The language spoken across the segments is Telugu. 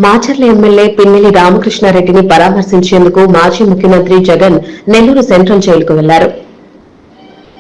మాచర్ల ఎమ్మెల్యే పిన్నెల్లి రామకృష్ణారెడ్డిని పరామర్శించేందుకు మాజీ ముఖ్యమంత్రి జగన్ నెల్లూరు సెంట్రల్ జైలుకు వెళ్లారు.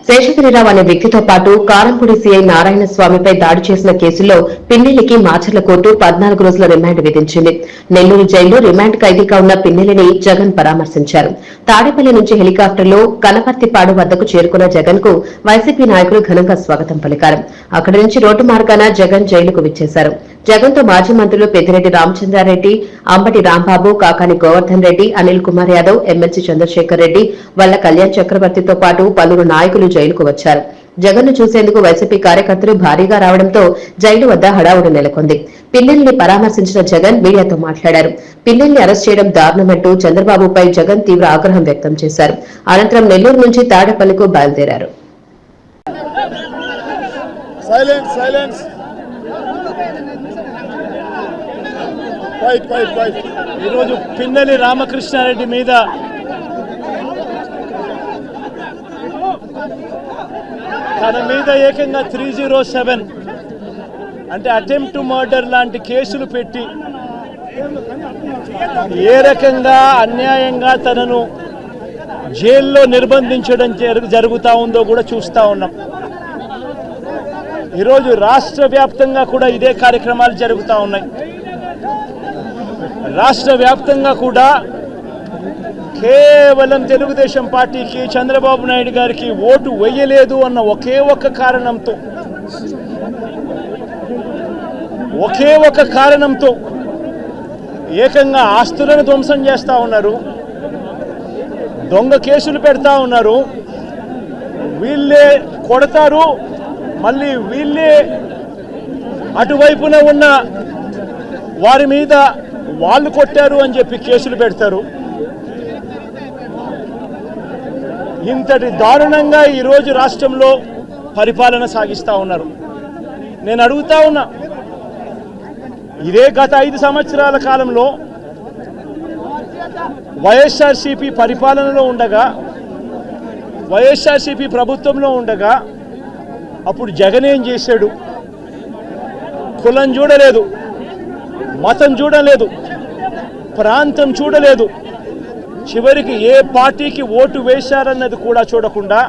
శేషగిరిరావు అనే వ్యక్తితో పాటు కారంపూడి సీఐ నారాయణస్వామిపై దాడి చేసిన కేసులో పిన్నెల్లికి మాచర్ల కోర్టు 14 రోజుల రిమాండ్ విధించింది. నెల్లూరు జైల్లో రిమాండ్ ఖైదీగా ఉన్న పిన్నెల్లిని జగన్ పరామర్శించారు. తాడేపల్లి నుంచి హెలికాప్టర్లో కనపర్తిపాడు వద్దకు చేరుకున్న జగన్ కు వైసీపీ నాయకులు ఘనంగా స్వాగతం పలికారు. అక్కడి నుంచి రోడ్డు మార్గాన జగన్ జైలుకు విచ్చేశారు. జగన్ తో మాజీ మంత్రులు పెద్దిరెడ్డి రామచంద్రారెడ్డి, అంబటి రాంబాబు, కాకాని గోవర్ధన్ రెడ్డి, అనిల్ కుమార్ యాదవ్, ఎమ్మెల్సీ చంద్రశేఖర్ రెడ్డి, వల్ల కళ్యాణ్ చక్రవర్తితో పాటు పలువురు నాయకులు జైలుకు వచ్చారు. జగన్ ను చూసేందుకు వైసీపీ కార్యకర్తలు భారీగా రావడంతో జైలు వద్ద హడావుడి నెలకొంది. పిన్నెల్లిని పరామర్శించిన జగన్ మీడియాతో మాట్లాడారు. పిన్నెల్లిని అరెస్ట్ చేయడం దారుణమంటూ చంద్రబాబుపై జగన్ తీవ్ర ఆగ్రహం వ్యక్తం చేశారు. అనంతరం నెల్లూరు నుంచి తాడేపల్లికు బయలుదేరారు. ఈరోజు పిన్నెల్లి రామకృష్ణారెడ్డి మీద తన మీద ఏకంగా 307 అంటే అటెంప్ట్ టు మర్డర్ లాంటి కేసులు పెట్టి ఏ రకంగా అన్యాయంగా తనను జైల్లో నిర్బంధించడం జరుగుతూ ఉందో కూడా చూస్తూ ఉన్నాం. ఈరోజు రాష్ట్ర వ్యాప్తంగా కూడా ఇదే కార్యక్రమాలు జరుగుతూ ఉన్నాయి. రాష్ట్ర వ్యాప్తంగా కూడా కేవలం తెలుగుదేశం పార్టీకి, చంద్రబాబు నాయుడు గారికి ఓటు వేయలేదు అన్న ఒకే ఒక కారణంతో ఏకంగా ఆస్తులను ధ్వంసం చేస్తూ ఉన్నారు, దొంగ కేసులు పెడతా ఉన్నారు. వీళ్ళే కొడతారు, మళ్ళీ వీళ్ళే అటువైపున ఉన్న వారి మీద వాళ్ళు కొట్టారు అని చెప్పి కేసులు పెడతారు. ఇంతటి దారుణంగా ఈరోజు రాష్ట్రంలో పరిపాలన సాగిస్తూ ఉన్నారు. నేను అడుగుతా ఉన్నా, ఇదే గత 5 సంవత్సరాల కాలంలో వైఎస్ఆర్సీపీ పరిపాలనలో ఉండగా, వైఎస్ఆర్సీపీ ప్రభుత్వంలో ఉండగా అప్పుడు జగన్ ఏం చేశాడు? కులం చూడలేదు, మతం చూడలేదు, ప్రాంతం చూడలేదు, చివరికి ఏ పార్టీకి ఓటు వేశారన్నది కూడా చూడకుండా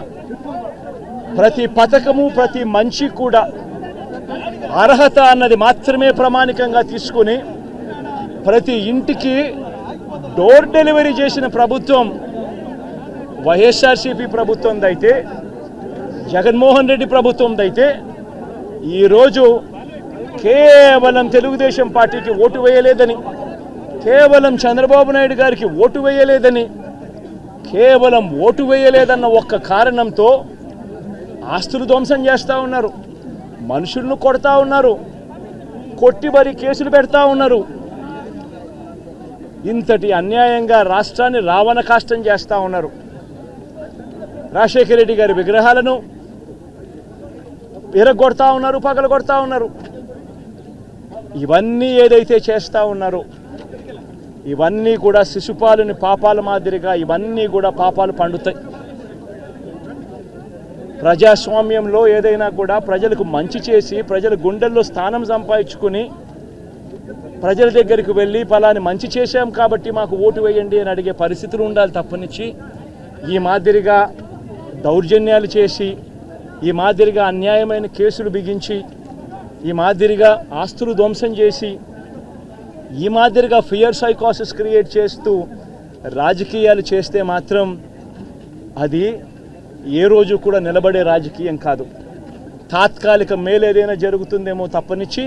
ప్రతి పథకము, ప్రతి మనిషి కూడా అర్హత అన్నది మాత్రమే ప్రామాణికంగా తీసుకుని ప్రతి ఇంటికి డోర్ డెలివరీ చేసిన ప్రభుత్వం వైఎస్ఆర్సీపీ ప్రభుత్వందైతే, జగన్మోహన్ రెడ్డి ప్రభుత్వందైతే, ఈరోజు కేవలం తెలుగుదేశం పార్టీకి ఓటు వేయలేదని, కేవలం చంద్రబాబు నాయుడు గారికి ఓటు వేయలేదని, కేవలం ఓటు వేయలేదన్న ఒక్క కారణంతో ఆస్తులు ధ్వంసం చేస్తూ ఉన్నారు, మనుషులను కొడతా ఉన్నారు, కొట్టి మరి కేసులు పెడతా ఉన్నారు. ఇంతటి అన్యాయంగా రాష్ట్రాన్ని రావణ కాష్టం చేస్తూ ఉన్నారు. రాజశేఖర రెడ్డి గారి విగ్రహాలను విరగొడతా ఉన్నారు, పగలగొడతా ఉన్నారు. ఇవన్నీ ఏదైతే చేస్తూ ఉన్నారో ఇవన్నీ కూడా శిశుపాలుని పాపాల మాదిరిగా ఇవన్నీ కూడా పాపాలు పండుతాయి. ప్రజాస్వామ్యంలో ఏదైనా కూడా ప్రజలకు మంచి చేసి, ప్రజల గుండెల్లో స్థానం సంపాదించుకుని, ప్రజల దగ్గరికి వెళ్ళి ఫలాని మంచి చేశాం కాబట్టి మాకు ఓటు వేయండి అని అడిగే పరిస్థితులు ఉండాలి తప్పనిచ్చి ఈ మాదిరిగా దౌర్జన్యాలు చేసి, ఈ మాదిరిగా అన్యాయమైన కేసులు బిగించి, ఈ మాదిరిగా ఆస్తులు ధ్వంసం చేసి, ఈ మాదిరిగా ఫియర్ సైకాసిస్ క్రియేట్ చేస్తూ రాజకీయాలు చేస్తే మాత్రం అది ఏ రోజు కూడా నిలబడే రాజకీయం కాదు. తాత్కాలిక మేలేదైనా జరుగుతుందేమో తప్పనిచ్చి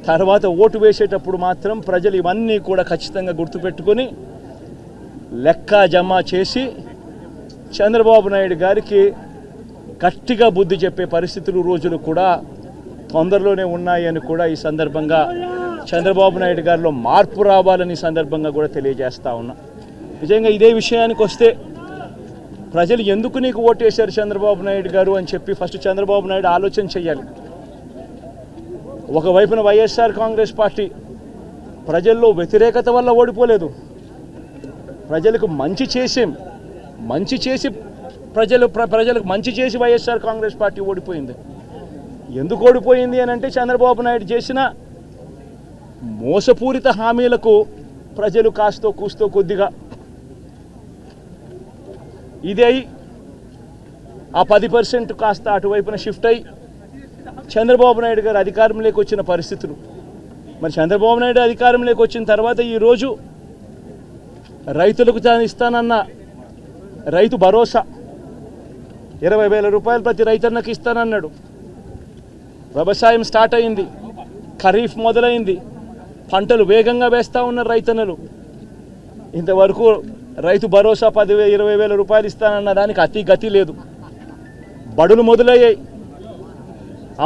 తర్వాత ఓటు వేసేటప్పుడు మాత్రం ప్రజలు ఇవన్నీ కూడా ఖచ్చితంగా గుర్తుపెట్టుకొని లెక్క జమ చేసి చంద్రబాబు నాయుడు గారికి గట్టిగా బుద్ధి చెప్పే పరిస్థితులు, రోజులు కూడా తొందరలోనే ఉన్నాయని కూడా ఈ సందర్భంగా చంద్రబాబు నాయుడు గారిలో మార్పు రావాలని సందర్భంగా కూడా తెలియజేస్తా ఉన్నా. నిజంగా ఇదే విషయానికి వస్తే ప్రజలు ఎందుకు నీకు ఓటేశారు చంద్రబాబు నాయుడు గారు అని చెప్పి ఫస్ట్ చంద్రబాబు నాయుడు ఆలోచన చేయాలి. ఒకవైపున వైఎస్ఆర్ కాంగ్రెస్ పార్టీ ప్రజల్లో వ్యతిరేకత వల్ల ఓడిపోలేదు, ప్రజలకు మంచి చేసి ప్రజలకు మంచి చేసి వైఎస్ఆర్ కాంగ్రెస్ పార్టీ ఓడిపోయింది. ఎందుకు ఓడిపోయింది అని అంటే చంద్రబాబు నాయుడు చేసిన మోసపూరిత హామీలకు ప్రజలు కాస్తో కూస్తో కొద్దిగా ఇదే ఆ 10% కాస్త అటువైపున షిఫ్ట్ అయ్యి చంద్రబాబు నాయుడు గారు అధికారంలోకి వచ్చిన పరిస్థితులు. మరి చంద్రబాబు నాయుడు అధికారంలోకి వచ్చిన తర్వాత ఈరోజు రైతులకు తాను ఇస్తానన్న రైతు భరోసా 20,000 రూపాయలు ప్రతి రైతన్నకి ఇస్తానన్నాడు. వ్యవసాయం స్టార్ట్ అయింది, ఖరీఫ్ మొదలైంది, పంటలు వేగంగా వేస్తూ ఉన్నారు రైతన్నలు. ఇంతవరకు రైతు భరోసా 10,000-20,000 రూపాయలు ఇస్తానన్న దానికి అతి గతి లేదు. బడులు మొదలయ్యాయి.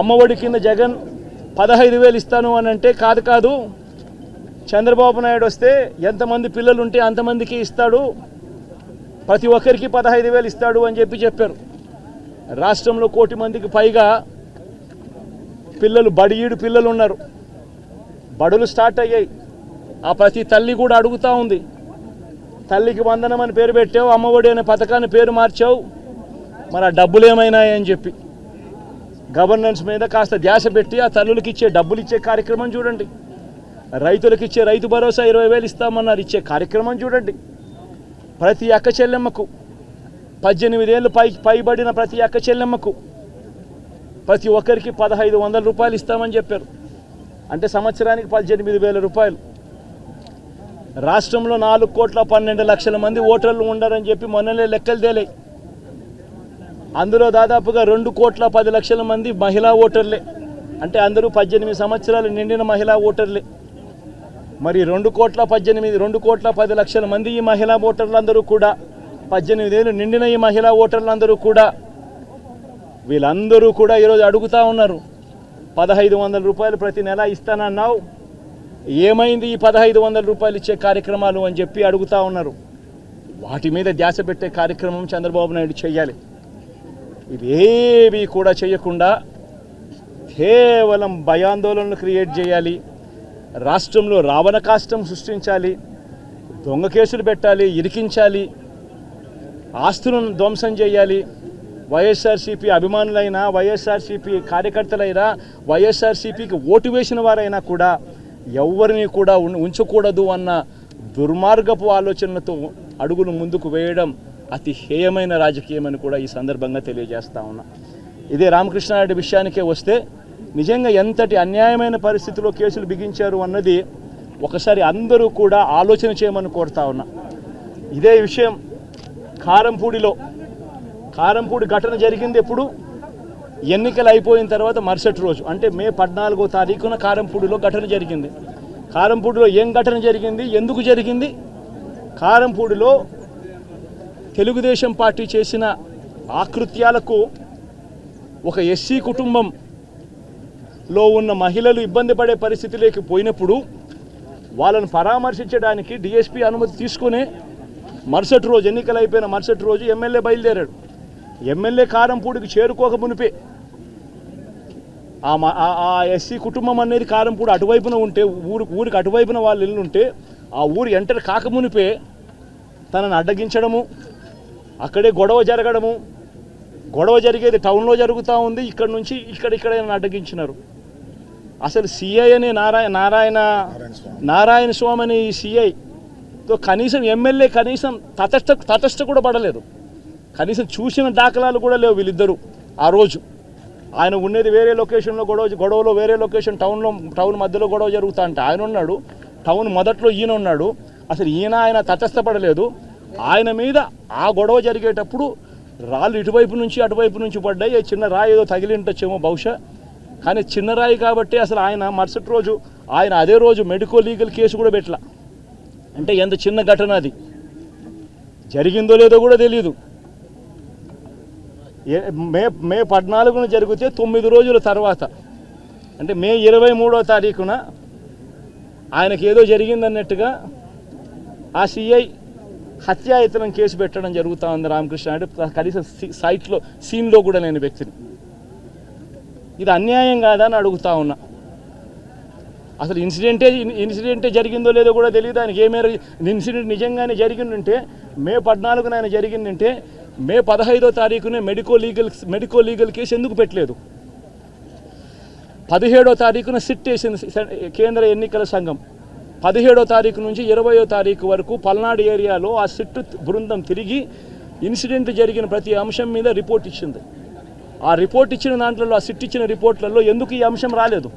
అమ్మఒడి కింద జగన్ 15,000 ఇస్తాను అని అంటే కాదు చంద్రబాబు నాయుడు వస్తే ఎంతమంది పిల్లలు ఉంటే అంతమందికి ఇస్తాడు, ప్రతి ఒక్కరికి 15,000 ఇస్తాడు అని చెప్పారు. రాష్ట్రంలో 1 కోటి మందికి పైగా బడియీడు పిల్లలు ఉన్నారు. బడులు స్టార్ట్ అయ్యాయి. ఆ ప్రతి తల్లి కూడా అడుగుతూ ఉంది, తల్లికి వందనం అని పేరు పెట్టావు, అమ్మఒడి అనే పథకాన్ని పేరు మార్చావు, మరి ఆ డబ్బులు ఏమైనాయని చెప్పి గవర్నెన్స్ మీద కాస్త ధ్యాస పెట్టి ఆ తల్లులకి ఇచ్చే డబ్బులు ఇచ్చే కార్యక్రమం చూడండి. రైతులకు ఇచ్చే రైతు భరోసా 20,000 ఇస్తామన్నారు, ఇచ్చే కార్యక్రమం చూడండి. ప్రతి అక్క చెల్లెమ్మకు 18 ఏళ్ళు పైబడిన ప్రతి అక్క చెల్లెమ్మకు ప్రతి ఒక్కరికి 1,500 రూపాయలు ఇస్తామని చెప్పారు. అంటే సంవత్సరానికి 18,000 రూపాయలు. రాష్ట్రంలో 4,12,00,000 మంది ఓటర్లు ఉండారని చెప్పి మొన్ననే లెక్కలు తేలాయి. అందులో దాదాపుగా 2,10,00,000 మంది మహిళా ఓటర్లే. అంటే అందరూ 18 సంవత్సరాలు నిండిన మహిళా ఓటర్లే. మరి 2,10,00,000 మంది ఈ మహిళా ఓటర్లందరూ కూడా 18 ఏళ్ళు నిండిన ఈ మహిళా ఓటర్లందరూ కూడా వీళ్ళందరూ కూడా ఈరోజు అడుగుతూ ఉన్నారు, 1,500 రూపాయలు ప్రతి నెల ఇస్తానన్నావు, ఏమైంది ఈ 1,500 రూపాయలు ఇచ్చే కార్యక్రమాలు అని చెప్పి అడుగుతూ ఉన్నారు. వాటి మీద ధ్యాస పెట్టే కార్యక్రమం చంద్రబాబు నాయుడు చేయాలి. ఇవేవి కూడా చేయకుండా కేవలం భయాందోళనలు క్రియేట్ చేయాలి, రాష్ట్రంలో రావణ కాష్టం సృష్టించాలి, దొంగ కేసులు పెట్టాలి, ఇరికించాలి, ఆస్తులను ధ్వంసం చేయాలి. వైఎస్ఆర్సీపీ అభిమానులైనా, వైఎస్ఆర్సీపీ కార్యకర్తలైనా, వైఎస్ఆర్సీపీకి ఓటు వేసిన వారైనా కూడా ఎవరిని కూడా ఉంచకూడదు అన్న దుర్మార్గపు ఆలోచనలతో అడుగులు ముందుకు వేయడం అతి హేయమైన రాజకీయం అని కూడా ఈ సందర్భంగా తెలియజేస్తా ఉన్నా. ఇదే రామకృష్ణారెడ్డి విషయానికే వస్తే నిజంగా ఎంతటి అన్యాయమైన పరిస్థితిలో కేసులు బిగించారు అన్నది ఒకసారి అందరూ కూడా ఆలోచన చేయమని కోరుతా ఉన్నా. ఇదే విషయం కారంపూడి ఘటన జరిగింది ఎప్పుడు? ఎన్నికలు అయిపోయిన తర్వాత మరుసటి రోజు, అంటే మే 14వ తారీఖున కారంపూడిలో ఘటన జరిగింది. కారంపూడిలో ఏం ఘటన జరిగింది, ఎందుకు జరిగింది? కారంపూడిలో తెలుగుదేశం పార్టీ చేసిన ఆకృత్యాలకు ఒక ఎస్సీ కుటుంబంలో ఉన్న మహిళలు ఇబ్బంది పడే పరిస్థితిలోకి పోయినప్పుడు వాళ్ళను పరామర్శించడానికి డిఎస్పీ అనుమతి తీసుకుని మరుసటి రోజు, ఎన్నికలు అయిపోయిన మరుసటి రోజు ఎమ్మెల్యే బయలుదేరాడు. ఎమ్మెల్యే కారంపూడికి చేరుకోక మునిపే ఆ ఎస్సీ కుటుంబం అనేది కారంపూడి అటువైపున ఉంటే, ఊరికి అటువైపున వాళ్ళు ఇల్లు ఉంటే ఆ ఊరు ఎంటర్ కాకమునిపే తనను అడ్డగించడము, అక్కడే గొడవ జరగడము. గొడవ జరిగేది టౌన్లో జరుగుతూ ఉంది, ఇక్కడ నుంచి ఇక్కడ అడ్డగించినారు. అసలు సిఐ అనే నారాయణ స్వామి అనే ఈ సిఐతో కనీసం ఎమ్మెల్యే కనీసం తటస్థ కూడా పడలేదు. కనీసం చూసిన దాఖలాలు కూడా లేవు వీళ్ళిద్దరూ. ఆ రోజు ఆయన ఉండేది వేరే లొకేషన్లో, గొడవలో వేరే లొకేషన్, టౌన్ మధ్యలో గొడవ జరుగుతా అంటే ఆయన ఉన్నాడు, టౌన్ మొదట్లో ఈయన ఉన్నాడు. అసలు ఆయన తటస్థపడలేదు. ఆయన మీద ఆ గొడవ జరిగేటప్పుడు రాళ్ళు ఇటువైపు నుంచి అటువైపు నుంచి పడ్డాయి. చిన్న రాయి ఏదో తగిలి ఉంటొచ్చేమో బహుశా, కానీ చిన్న రాయి కాబట్టి అసలు ఆయన మరుసటి రోజు అదే రోజు మెడికో లీగల్ కేసు కూడా పెట్టలా. అంటే ఎంత చిన్న ఘటన అది, జరిగిందో లేదో కూడా తెలియదు. మే 14న జరిగితే 9 రోజుల తర్వాత, అంటే మే 23వ తారీఖున ఆయనకి ఏదో జరిగిందన్నట్టుగా ఆ సిఐ హత్యాయత్నం కేసు పెట్టడం జరుగుతూ ఉంది రామకృష్ణారెడ్డి, కనీసం సీన్లో కూడా లేని వ్యక్తిని. ఇది అన్యాయం కాదా అని అడుగుతా ఉన్నా. అసలు ఇన్సిడెంటే జరిగిందో లేదో కూడా తెలియదు ఆయనకి. ఇన్సిడెంట్ నిజంగానే జరిగిందంటే మే 14న ఆయన జరిగిందంటే మే 15వ తారీఖునే మెడికో లీగల్ కేసు ఎందుకు పెట్టలేదు? 17వ తారీఖున సిట్ వేసింది కేంద్ర ఎన్నికల సంఘం. 17వ తారీఖు నుంచి 20వ తారీఖు వరకు పల్నాడు ఏరియాలో ఆ సిట్ బృందం తిరిగి ఇన్సిడెంట్ జరిగిన ప్రతి అంశం మీద రిపోర్ట్ ఇచ్చింది. ఆ రిపోర్ట్ ఇచ్చిన దాంట్లో, ఆ సిట్ ఇచ్చిన రిపోర్ట్లలో ఎందుకు ఈ అంశం రాలేదు?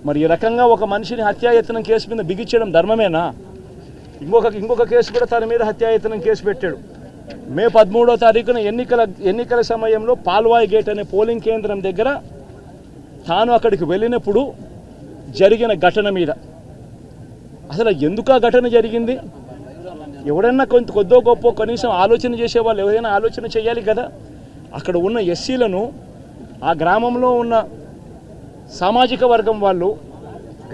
మరి ఈ రకంగా ఒక మనిషిని హత్యాయత్నం కేసు మీద బిగించడం ధర్మమేనా? ఇంకొక కేసు కూడా తన మీద హత్యాయత్నం కేసు పెట్టాడు. మే 13వ తారీఖున ఎన్నికల సమయంలో పాల్వాయి గేట్ అనే పోలింగ్ కేంద్రం దగ్గర తాను అక్కడికి వెళ్ళినప్పుడు జరిగిన ఘటన మీద అసలు ఎందుకు ఆ ఘటన జరిగింది? ఎవడన్నా కొద్దో గొప్ప కనీసం ఆలోచన చేసేవాళ్ళు ఎవరైనా ఆలోచన చేయాలి కదా. అక్కడ ఉన్న ఎస్సీలను, ఆ గ్రామంలో ఉన్న సామాజిక వర్గం వాళ్ళు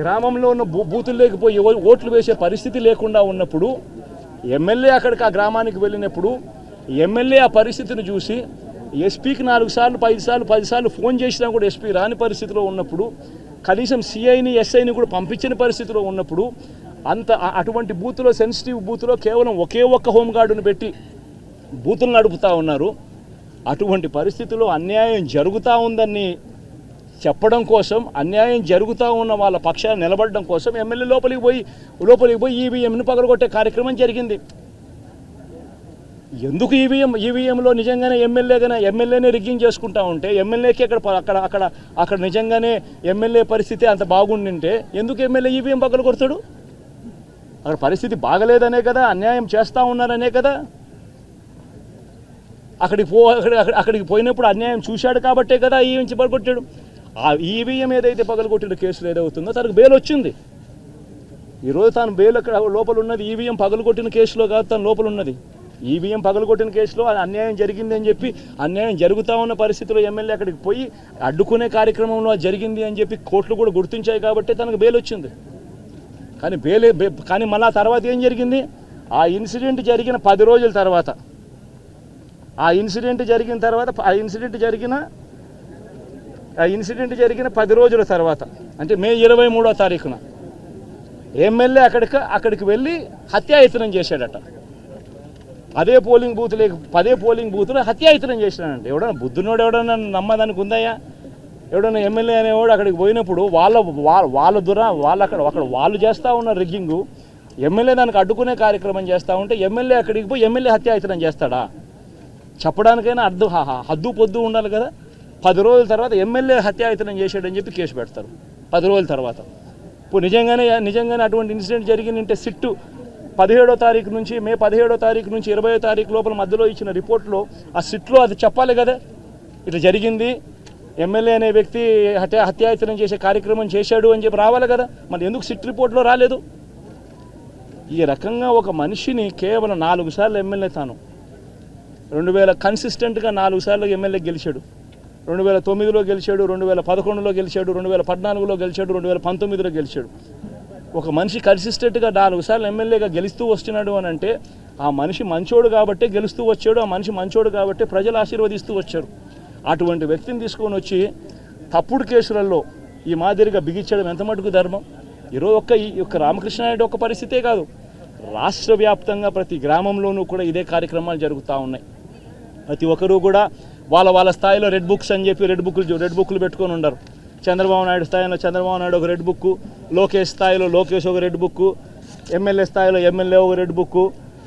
గ్రామంలో ఉన్న బూతుల్లోకి పోయి ఓట్లు వేసే పరిస్థితి లేకుండా ఉన్నప్పుడు ఎమ్మెల్యే అక్కడికి ఆ గ్రామానికి వెళ్ళినప్పుడు ఎమ్మెల్యే ఆ పరిస్థితిని చూసి ఎస్పీకి 4 సార్లు 5 సార్లు 10 సార్లు ఫోన్ చేసినా కూడా ఎస్పీ రాని పరిస్థితిలో ఉన్నప్పుడు, కనీసం సిఐని ఎస్ఐని కూడా పంపించిన పరిస్థితిలో ఉన్నప్పుడు, అటువంటి బూత్లో, సెన్సిటివ్ బూత్లో కేవలం ఒకే ఒక్క హోంగార్డును పెట్టి బూతులు నడుపుతూ ఉన్నారు. అటువంటి పరిస్థితుల్లో అన్యాయం జరుగుతూ ఉందని చెప్పడం కోసం, అన్యాయం జరుగుతూ ఉన్న వాళ్ళ పక్షాన్ని నిలబడడం కోసం ఎమ్మెల్యే లోపలికి పోయి ఈవీఎంను పగలగొట్టే కార్యక్రమం జరిగింది. ఎందుకు ఈవీఎంలో నిజంగానే ఎమ్మెల్యేనే రిగ్గింగ్ చేసుకుంటా ఉంటే, ఎమ్మెల్యేకి అక్కడ నిజంగానే ఎమ్మెల్యే పరిస్థితి అంత బాగుండింటే ఎందుకు ఎమ్మెల్యే ఈవీఎం పగలగొడతాడు? అక్కడ పరిస్థితి బాగలేదనే కదా, అన్యాయం చేస్తూ ఉన్నారనే కదా. అక్కడికి పోయినప్పుడు అన్యాయం చూశాడు కాబట్టే కదా ఈవీఎం పగలగొట్టాడు. ఆ ఈవీఎం ఏదైతే పగలగొట్టిన కేసులు ఏదవుతుందో తనకు బెయిల్ వచ్చింది. ఈరోజు తాను బెయిల్ అక్కడ లోపల ఉన్నది ఈవీఎం పగలగొట్టిన కేసులో కాదు, తను లోపల ఉన్నది ఈవీఎం పగలగొట్టిన కేసులో. అన్యాయం జరిగింది అని చెప్పి, అన్యాయం జరుగుతూ ఉన్న పరిస్థితిలో ఎమ్మెల్యే అక్కడికి పోయి అడ్డుకునే కార్యక్రమంలో జరిగింది అని చెప్పి కోర్టులు కూడా గుర్తించాయి కాబట్టి తనకు బెయిల్ వచ్చింది. కానీ మళ్ళీ తర్వాత ఏం జరిగింది? ఆ ఇన్సిడెంట్ జరిగిన 10 రోజుల తర్వాత, ఆ ఇన్సిడెంట్ జరిగిన 10 రోజుల తర్వాత అంటే మే 23వ తారీఖున ఎమ్మెల్యే అక్కడికి వెళ్ళి హత్యాయత్నం చేశాడట. అదే పోలింగ్ బూత్లో హత్యాయత్నం చేసినాడంటే ఎవడన్నా బుద్ధునోడు ఎవడన్నా నమ్మదానికి ఉందయ్యా? ఎవడన్నా ఎమ్మెల్యే అనేవాడు అక్కడికి పోయినప్పుడు వాళ్ళు చేస్తూ ఉన్న రిగ్గింగు, ఎమ్మెల్యే దానికి అడ్డుకునే కార్యక్రమం చేస్తూ ఉంటే ఎమ్మెల్యే అక్కడికి పోయి ఎమ్మెల్యే హత్యాయత్నం చేస్తాడా? చెప్పడానికైనా హద్దు పొద్దు ఉండాలి కదా. 10 రోజుల తర్వాత ఎమ్మెల్యే హత్యాయత్నం చేశాడని చెప్పి కేసు పెడతారు 10 రోజుల తర్వాత. ఇప్పుడు నిజంగానే అటువంటి ఇన్సిడెంట్ జరిగిందంటే సిట్టు 17వ తారీఖు నుంచి, మే 17వ తారీఖు నుంచి 20వ తారీఖు లోపల మధ్యలో ఇచ్చిన రిపోర్ట్లో ఆ సిట్లో అది చెప్పాలి కదా, ఇట్లా జరిగింది, ఎమ్మెల్యే అనే వ్యక్తి హత్యాయత్నం చేసే కార్యక్రమం చేశాడు అని చెప్పి రావాలి కదా. మరి ఎందుకు సిట్ రిపోర్ట్లో రాలేదు? ఈ రకంగా ఒక మనిషిని కేవలం 4 సార్లు ఎమ్మెల్యే తాను 2000 కన్సిస్టెంట్గా 4 సార్లు ఎమ్మెల్యే గెలిచాడు. 2009లో గెలిచాడు, 2011లో గెలిచాడు, 2014లో గెలిచాడు, 2019లో గెలిచాడు. ఒక మనిషి కన్సిస్టెంట్గా 4 సార్లు ఎమ్మెల్యేగా గెలుస్తూ వస్తున్నాడు అని అంటే ఆ మనిషి మంచోడు కాబట్టే గెలుస్తూ వచ్చాడు, ఆ మనిషి మంచోడు కాబట్టే ప్రజలు ఆశీర్వదిస్తూ వచ్చారు. అటువంటి వ్యక్తిని తీసుకొని వచ్చి తప్పుడు కేసులలో ఈ మాదిరిగా బిగించడం ఎంత మటుకు ధర్మం? ఈరోజు ఈ రామకృష్ణారెడ్డి ఒక్క పరిస్థితే కాదు, రాష్ట్ర వ్యాప్తంగా ప్రతి గ్రామంలోనూ కూడా ఇదే కార్యక్రమాలు జరుగుతూ ఉన్నాయి. ప్రతి ఒక్కరూ కూడా వాళ్ళ స్థాయిలో రెడ్ బుక్స్ అని చెప్పి రెడ్ బుక్లు పెట్టుకొని ఉండరు. చంద్రబాబు నాయుడు స్థాయిలో చంద్రబాబు నాయుడు ఒక రెడ్ బుక్, లోకేష్ స్థాయిలో లోకేష్ ఒక రెడ్ బుక్, ఎమ్మెల్యే స్థాయిలో ఎమ్మెల్యే ఒక రెడ్ బుక్,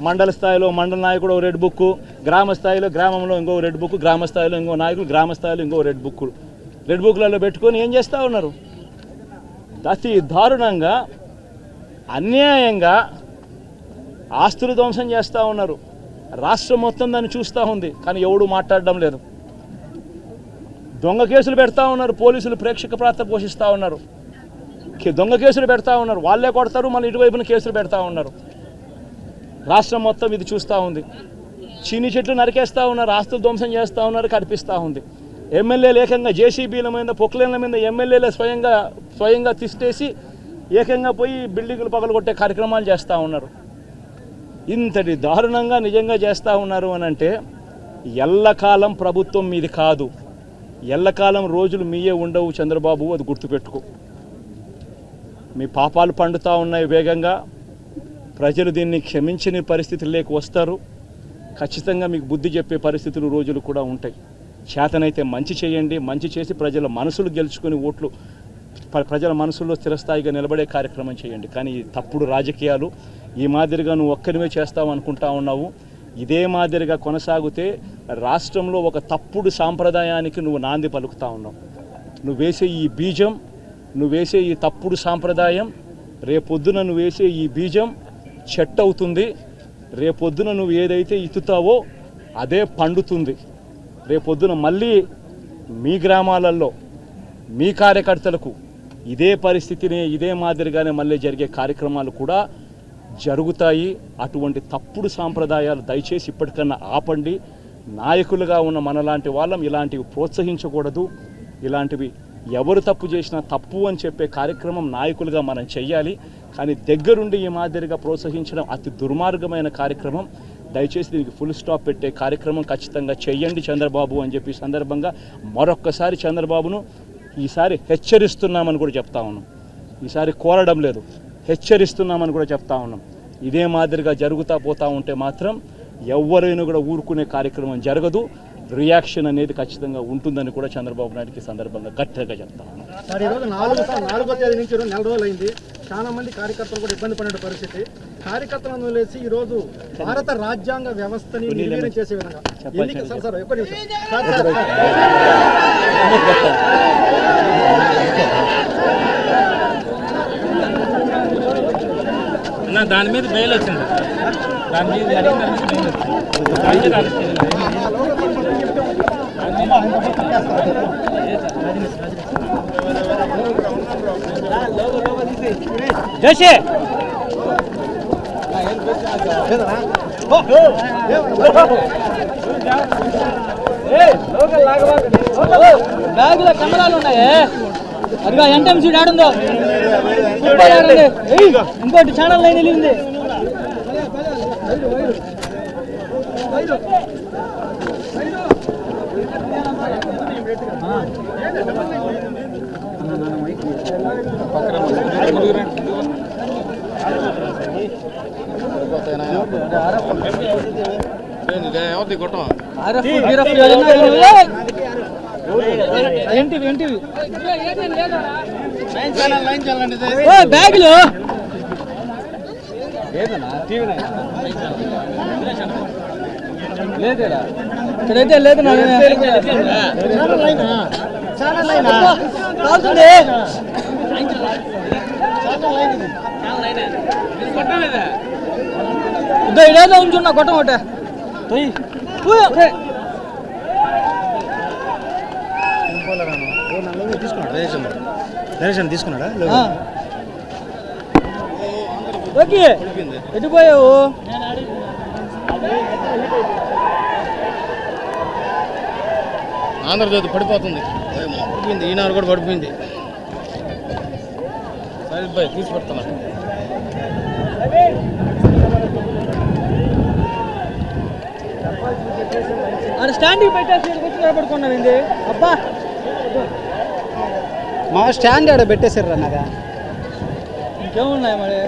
మండల స్థాయిలో మండల నాయకుడు ఒక రెడ్ బుక్, గ్రామ స్థాయిలో గ్రామంలో ఇంకో రెడ్ బుక్, గ్రామ స్థాయిలో ఇంకో నాయకులు గ్రామ స్థాయిలో ఇంకో రెడ్ బుక్లలో పెట్టుకొని ఏం చేస్తూ ఉన్నారు? అతి దారుణంగా అన్యాయంగా ఆస్తులు ధ్వంసం చేస్తూ ఉన్నారు. రాష్ట్రం మొత్తం దాన్ని చూస్తూ ఉంది, కానీ ఎవడు మాట్లాడడం లేదు. దొంగ కేసులు పెడతా ఉన్నారు, పోలీసులు ప్రేక్షక పాత్ర పోషిస్తూ ఉన్నారు. దొంగ కేసులు పెడతా ఉన్నారు, వాళ్ళే కొడతారు, మళ్ళీ ఇటువైపున కేసులు పెడతా ఉన్నారు. రాష్ట్రం మొత్తం ఇది చూస్తూ ఉంది. చీని చెట్లు నరికేస్తూ ఉన్నారు, ఆస్తులు ధ్వంసం చేస్తూ ఉన్నారు, కనిపిస్తూ ఉంది. ఎమ్మెల్యేలు ఏకంగా జేసీబీల మీద, పొక్లైన్ల మీద ఎమ్మెల్యేలే స్వయంగా తిష్టేసి ఏకంగా పోయి బిల్డింగులు పగలగొట్టే కార్యక్రమాలు చేస్తూ ఉన్నారు. ఇంతటి దారుణంగా నిజంగా చేస్తూ ఉన్నారు అని అంటే ఎల్లకాలం ప్రభుత్వం మీది కాదు, ఎల్లకాలం రోజులు మీయే ఉండవు చంద్రబాబు, అది గుర్తుపెట్టుకో. మీ పాపాలు పండుతూ ఉన్నాయి వేగంగా. ప్రజలు దీన్ని క్షమించని పరిస్థితుల్లోకి వస్తారు. ఖచ్చితంగా మీకు బుద్ధి చెప్పే పరిస్థితులు రోజులు కూడా ఉంటాయి. చేతనైతే మంచి చేయండి, మంచి చేసి ప్రజల మనసులు గెలుచుకుని ఓట్లు ప్రజల మనసుల్లో స్థిరస్థాయిగా నిలబడే కార్యక్రమం చేయండి. కానీ ఈ తప్పుడు రాజకీయాలు ఈ మాదిరిగా నువ్వు ఒక్కరివే చేస్తావు అనుకుంటా ఉన్నావు. ఇదే మాదిరిగా కొనసాగితే రాష్ట్రంలో ఒక తప్పుడు సాంప్రదాయానికి నువ్వు నాంది పలుకుతా ఉన్నావు. నువ్వు వేసే ఈ బీజం, నువ్వు వేసే ఈ తప్పుడు సాంప్రదాయం, రేపొద్దున నువ్వు వేసే ఈ బీజం చెట్టు అవుతుంది. రేపొద్దున నువ్వు ఏదైతే ఇత్తుతావో అదే పండుతుంది. రేపొద్దున మళ్ళీ మీ గ్రామాలలో మీ కార్యకర్తలకు ఇదే పరిస్థితిని ఇదే మాదిరిగానే మళ్ళీ జరిగే కార్యక్రమాలు కూడా జరుగుతాయి. అటువంటి తప్పుడు సాంప్రదాయాలు దయచేసి ఇప్పటికన్నా ఆపండి. నాయకులుగా ఉన్న మనలాంటి వాళ్ళం ఇలాంటివి ప్రోత్సహించకూడదు. ఇలాంటివి ఎవరు తప్పు చేసినా తప్పు అని చెప్పే కార్యక్రమం నాయకులుగా మనం చెయ్యాలి. కానీ దగ్గరుండి ఈ మాదిరిగా ప్రోత్సహించడం అతి దుర్మార్గమైన కార్యక్రమం. దయచేసి దీనికి ఫుల్ స్టాప్ పెట్టే కార్యక్రమం ఖచ్చితంగా చెయ్యండి చంద్రబాబు అని చెప్పి సందర్భంగా మరొక్కసారి చంద్రబాబును ఈసారి హెచ్చరిస్తున్నామని కూడా చెప్తా ఉన్నాం. ఈసారి కోరడం లేదు, హెచ్చరిస్తున్నామని కూడా చెప్తా ఉన్నాం. ఇదే మాదిరిగా జరుగుతూ పోతూ ఉంటే మాత్రం ఎవరైనా కూడా ఊరుకునే కార్యక్రమం జరగదు. రియాక్షన్ అనేది ఖచ్చితంగా ఉంటుందని కూడా చంద్రబాబు నాయుడుకి సందర్భంగా గట్టిగా చెప్తా ఉన్నాం. సార్, ఈరోజు 4వ తేదీ నుంచి 4 రోజులు అయింది. చాలా మంది కార్యకర్తలు కూడా ఇబ్బంది పడే పరిస్థితి. కార్యకర్తలను వదిలేసి ఈ రోజు భారత రాజ్యాంగ వ్యవస్థని నిర్వీర్యం చేసే విధంగా సార్ ఒక్క నిమిషం దాని మీద బెయిల్ వచ్చింది. దాని మీద జోషి బ్యాగులో కెమెరాలు ఉన్నాయే. అదిగా ఎంటెంసీ ఆడుందో ఇంకోటి ఛానల్ లైన్ వెళ్ళింది. బ్యాగులు లేదేడా ఇక్కడైతే లేదు. ఇదేదో ఉంచున్నా కొట్టం ఒకటే తీసుకున్నాడా? ఓకే ఎటుపోయావు? ఆంధ్రజ్యోతి పడిపోతుంది. ఈనాడు కూడా పడిపోయింది. సరే బాయ్ తీసుకెడుతున్నా. అది స్టాండింగ్ పెట్టేసి వచ్చి నిలబడుకున్నారండి. అబ్బా మా స్టాండ్ ఆడ పెట్టేశారు అన్నదా. ఇంకేమున్నాయి మరి?